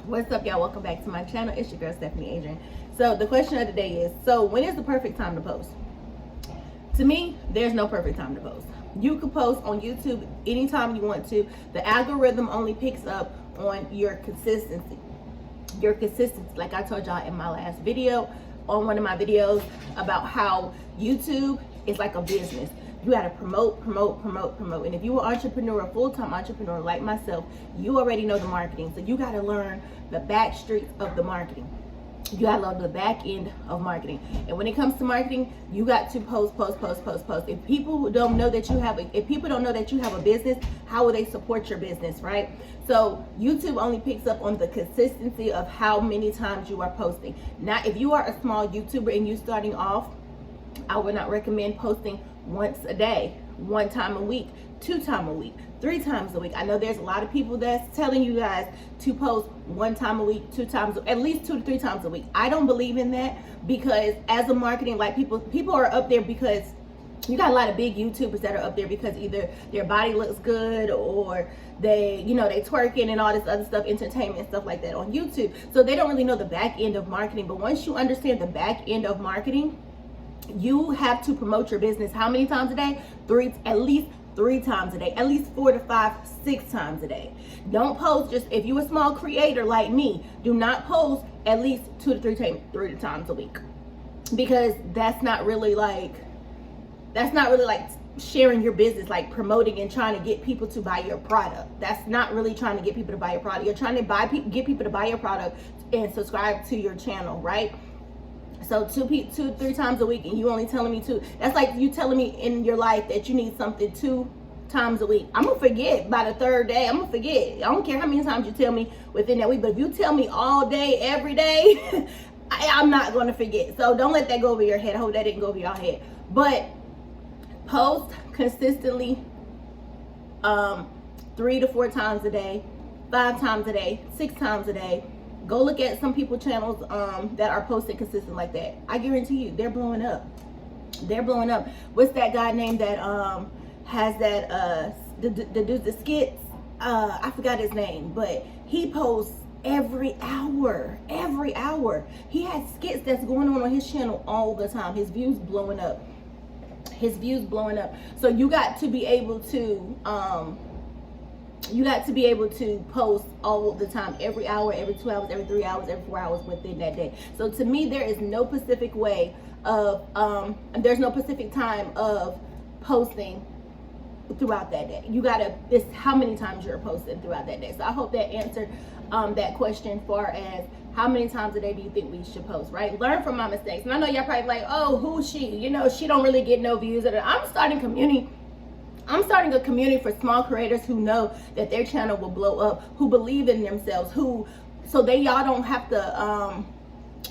What's up, y'all? Welcome back to my channel. It's your girl StephNeAdrienne. So the question of the day is, so when is the perfect time to post? To me, there's no perfect time to post. You can post on YouTube anytime you want to. The algorithm only picks up on your consistency. Like I told y'all in my last video, on one of my videos, about how YouTube is like a business. You got to promote. And if you are an entrepreneur, a full-time entrepreneur like myself, you already know the marketing. So you got to learn the back streets of the marketing. You got to learn the back end of marketing. And when it comes to marketing, you got to post. If people don't know that you have a business, how will they support your business, right? So YouTube only picks up on the consistency of how many times you are posting. Now, if you are a small YouTuber and you starting off, I would not recommend posting once a day, 1 time a week, 2 times a week, 3 times a week. I know there's a lot of people that's telling you guys to post 1 time a week, 2 times, at least 2 to 3 times a week. I don't believe in that, because as a marketing, like people are up there because you got a lot of big YouTubers that are up there because either their body looks good or they twerking and all this other stuff, entertainment and stuff like that on YouTube. So they don't really know the back end of marketing. But once you understand the back end of marketing, you have to promote your business how many times a day? At least 3 times a day, at least 4 to 5, 6 times a day. Don't post just, if you're a small creator like me, do not post at least 2 to 3 times a week, because that's not really like sharing your business, like promoting and trying to get people to buy your product. That's not really trying to get people to buy your product. You're trying to get people to buy your product and subscribe to your channel, right? So 2 3 times a week, and you only telling me 2. That's like you telling me in your life that you need something 2 times a week. I'm gonna forget by the 3rd day. I'm gonna forget. I don't care how many times you tell me within that week, but if you tell me all day, every day, I'm not gonna forget. So don't let that go over your head. I hope that didn't go over your head. But post consistently, 3 to 4 times a day, 5 times a day, 6 times a day. Go look at some people's channels that are posting consistent like that. I guarantee you, they're blowing up. They're blowing up. What's that guy named that has that the skits? I forgot his name, but he posts every hour. He has skits that's going on his channel all the time. His views blowing up. So you got to be able to post all the time, every hour, every 2 hours, every 3 hours, every 4 hours within that day. So to me, there is no specific way of there's no specific time of posting throughout that day. It's how many times you're posting throughout that day. So I hope that answered that question, far as how many times a day do you think we should post, right? Learn from my mistakes. And I know y'all probably like, oh, who's she? She don't really get no views. I'm starting a community for small creators who know that their channel will blow up, who believe in themselves, so y'all don't have to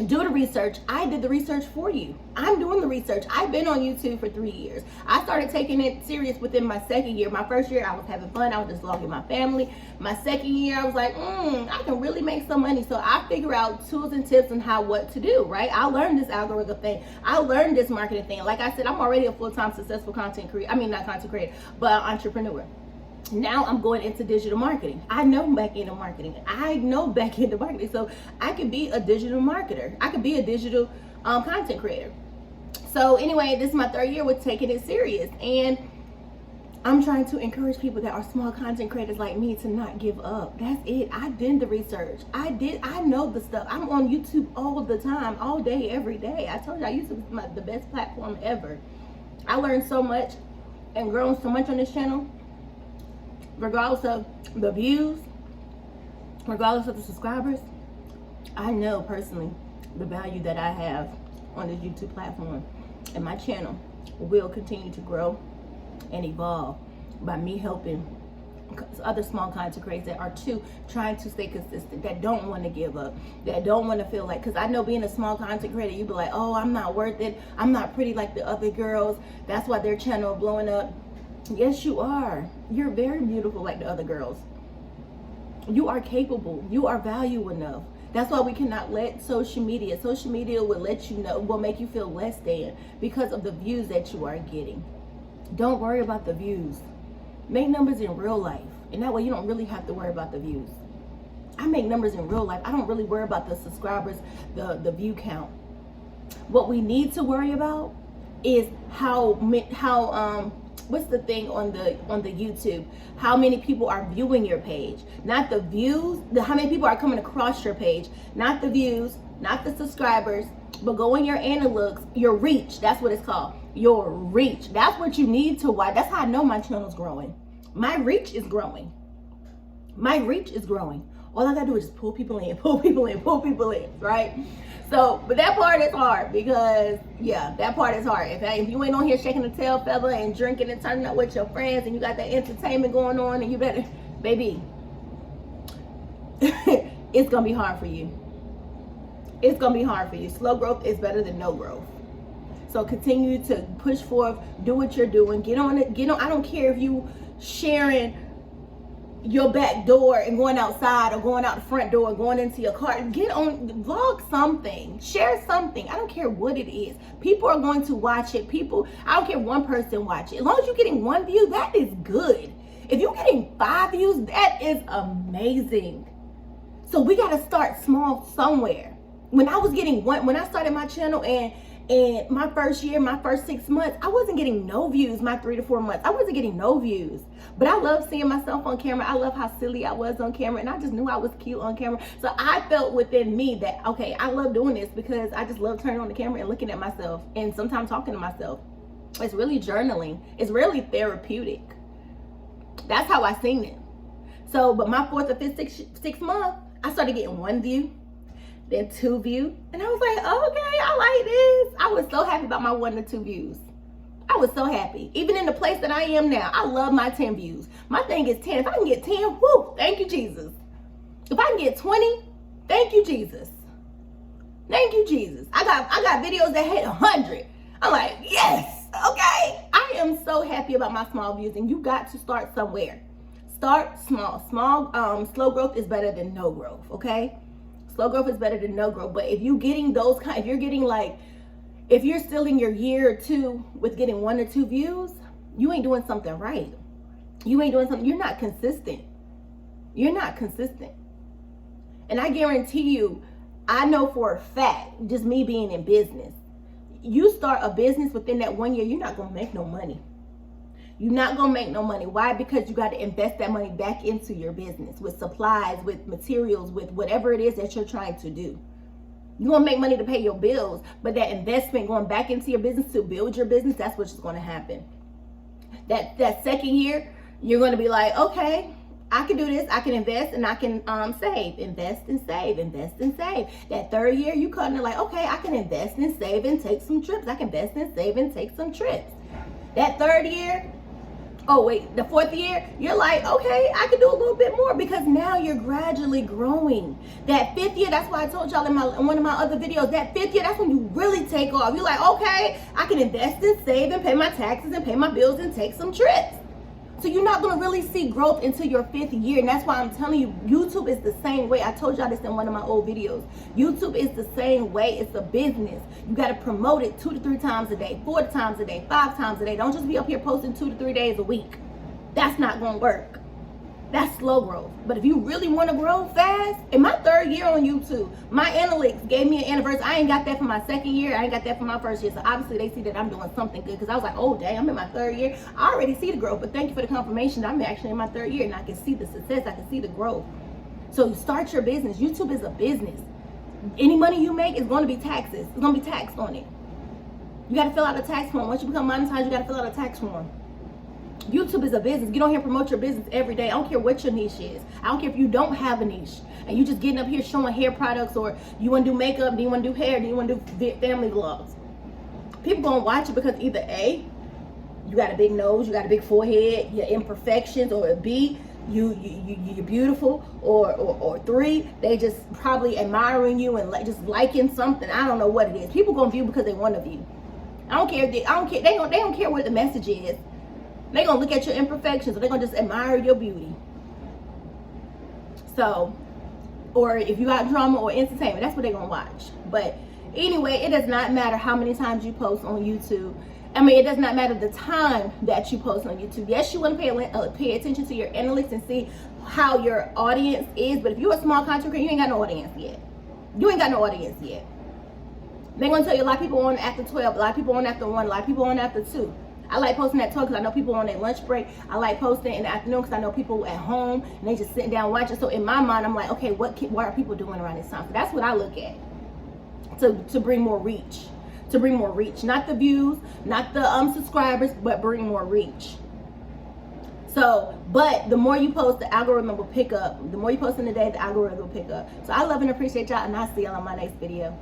do the research. I did the research for you. I'm doing the research. I've been on YouTube for 3 years. I started taking it serious within my 2nd year. My 1st year, I was having fun. I was just vlogging my family. My 2nd year, I was like, I can really make some money. So I figure out tools and tips on what to do, right? I learned this algorithm thing. I learned this marketing thing. Like I said, I'm already a full-time successful content creator. I mean, not content creator, but entrepreneur. Now I'm going into digital marketing. I know back end of marketing. So I could be a digital marketer. I could be a digital content creator. So anyway, this is my 3rd year with taking it serious. And I'm trying to encourage people that are small content creators like me to not give up. That's it. I did the research. I know the stuff. I'm on YouTube all the time, all day, every day. I told y'all YouTube is the best platform ever. I learned so much and grown so much on this channel. Regardless of the views, regardless of the subscribers, I know personally the value that I have on this YouTube platform, and my channel will continue to grow and evolve by me helping other small content creators that are trying to stay consistent, that don't want to give up, that don't want to feel like, because I know being a small content creator, you be like, oh, I'm not worth it, I'm not pretty like the other girls, that's why their channel blowing up. Yes, you are. You're very beautiful like the other girls. You are capable. You are valuable enough. That's why we cannot let social media will let you know, will make you feel less than because of the views that you are getting. Don't worry about the views. Make numbers in real life. And that way you don't really have to worry about the views. I make numbers in real life. I don't really worry about the subscribers, the view count. What we need to worry about is how what's the thing on the YouTube? How many people are viewing your page? Not the views, how many people are coming across your page, not the views, not the subscribers, but go in your analytics, your reach. That's what it's called. Your reach. That's what you need to watch. That's how I know my channel's growing. My reach is growing. My reach is growing. All I gotta do is just pull people in, pull people in, pull people in, right? So, but that part is hard because, yeah, that part is hard. If you ain't on here shaking the tail feather and drinking and turning up with your friends and you got that entertainment going on and you better, baby, it's gonna be hard for you. It's gonna be hard for you. Slow growth is better than no growth. So continue to push forth, do what you're doing, get on it, I don't care if you sharing your back door and going outside or going out the front door or going into your car. Get on, vlog something, share something. I don't care what it is. People are going to watch it. I don't care if one person watch it. As long as you're getting 1 view, that is good. If you're getting 5 views, that is amazing. So we got to start small somewhere. When I started my channel and my first year, my first 6 months, I wasn't getting no views. My 3 to 4 months, I wasn't getting no views. But I love seeing myself on camera. I love how silly I was on camera, and I just knew I was cute on camera. So I felt within me that, okay, I love doing this because I just love turning on the camera and looking at myself and sometimes talking to myself. It's really journaling. It's really therapeutic. That's how I seen it. So, but my 4th or 5th, 6th month, I started getting 1 view, then 2 views, and I was like, okay, I like this. I was so happy about my 1 to 2 views. I was so happy. Even in the place that I am now, I love my 10 views. My thing is 10. If I can get 10, whoo, thank you, Jesus. If I can get 20, thank you, Jesus. Thank you, Jesus. I got videos that hit 100. I'm like, yes, okay. I am so happy about my small views, and you got to start somewhere. Start small. Slow growth is better than no growth, okay? Slow growth is better than no growth. But if you're getting if you're still in your year or 2 with getting 1 or 2 views, you ain't doing something right. You ain't doing something, you're not consistent. You're not consistent. And I guarantee you, I know for a fact, just me being in business, you start a business within that 1 year, you're not gonna make no money. You're not gonna make no money. Why? Because you got to invest that money back into your business with supplies, with materials, with whatever it is that you're trying to do. You're gonna make money to pay your bills, but that investment going back into your business to build your business, that's what's gonna happen. That 2nd year, you're gonna be like, okay, I can do this, I can invest and I can save, invest and save, invest and save. That 3rd year, you kind of like, okay, I can invest and save and take some trips. I can invest and save and take some trips. That 3rd year, the 4th year, you're like, okay, I can do a little bit more because now you're gradually growing. That 5th year, that's why I told y'all in one of my other videos, that 5th year, that's when you really take off. You're like, okay, I can invest and save and pay my taxes and pay my bills and take some trips. So you're not going to really see growth until your 5th year. And that's why I'm telling you, YouTube is the same way. I told y'all this in one of my old videos. YouTube is the same way. It's a business. You got to promote it 2 to 3 times a day, 4 times a day, 5 times a day. Don't just be up here posting 2 to 3 days a week. That's not going to work. That's slow growth. But if you really want to grow fast, in my 3rd year on YouTube, my analytics gave me an anniversary. I ain't got that for my 2nd year. I ain't got that for my 1st year. So obviously they see that I'm doing something good because I was like, oh, dang, I'm in my 3rd year. I already see the growth, but thank you for the confirmation that I'm actually in my 3rd year and I can see the success. I can see the growth. So you start your business. YouTube is a business. Any money you make is going to be taxes. It's going to be taxed on it. You got to fill out a tax form. Once you become monetized, you got to fill out a tax form. YouTube is a business. Get on here and promote your business every day. I don't care what your niche is. I don't care if you don't have a niche and you just getting up here showing hair products, or you want to do makeup, do you want to do hair, do you want to do family vlogs. People gonna watch it because either A, you got a big nose, you got a big forehead, your imperfections, or B, you're beautiful, or 3, they just probably admiring you and just liking something. I don't know what it is. People gonna view because they want to view. I don't care. They don't care what the message is. They're going to look at your imperfections, or they're going to just admire your beauty. So, or if you got drama or entertainment, that's what they're going to watch. But anyway, it does not matter how many times you post on YouTube. I mean, it does not matter the time that you post on YouTube. Yes, you want to pay attention to your analytics and see how your audience is. But if you're a small content creator, you ain't got no audience yet. You ain't got no audience yet. They're going to tell you a lot of people on after 12, a lot of people on after 1, a lot of people on after 2. I like posting at 12 because I know people on their lunch break. I like posting in the afternoon because I know people at home and they just sitting down watching. So in my mind, I'm like, okay, what are people doing around this time? So that's what I look at to bring more reach. To bring more reach. Not the views, not the subscribers, but bring more reach. So, but the more you post, the algorithm will pick up. The more you post in the day, the algorithm will pick up. So I love and appreciate y'all, and I'll see y'all on my next video.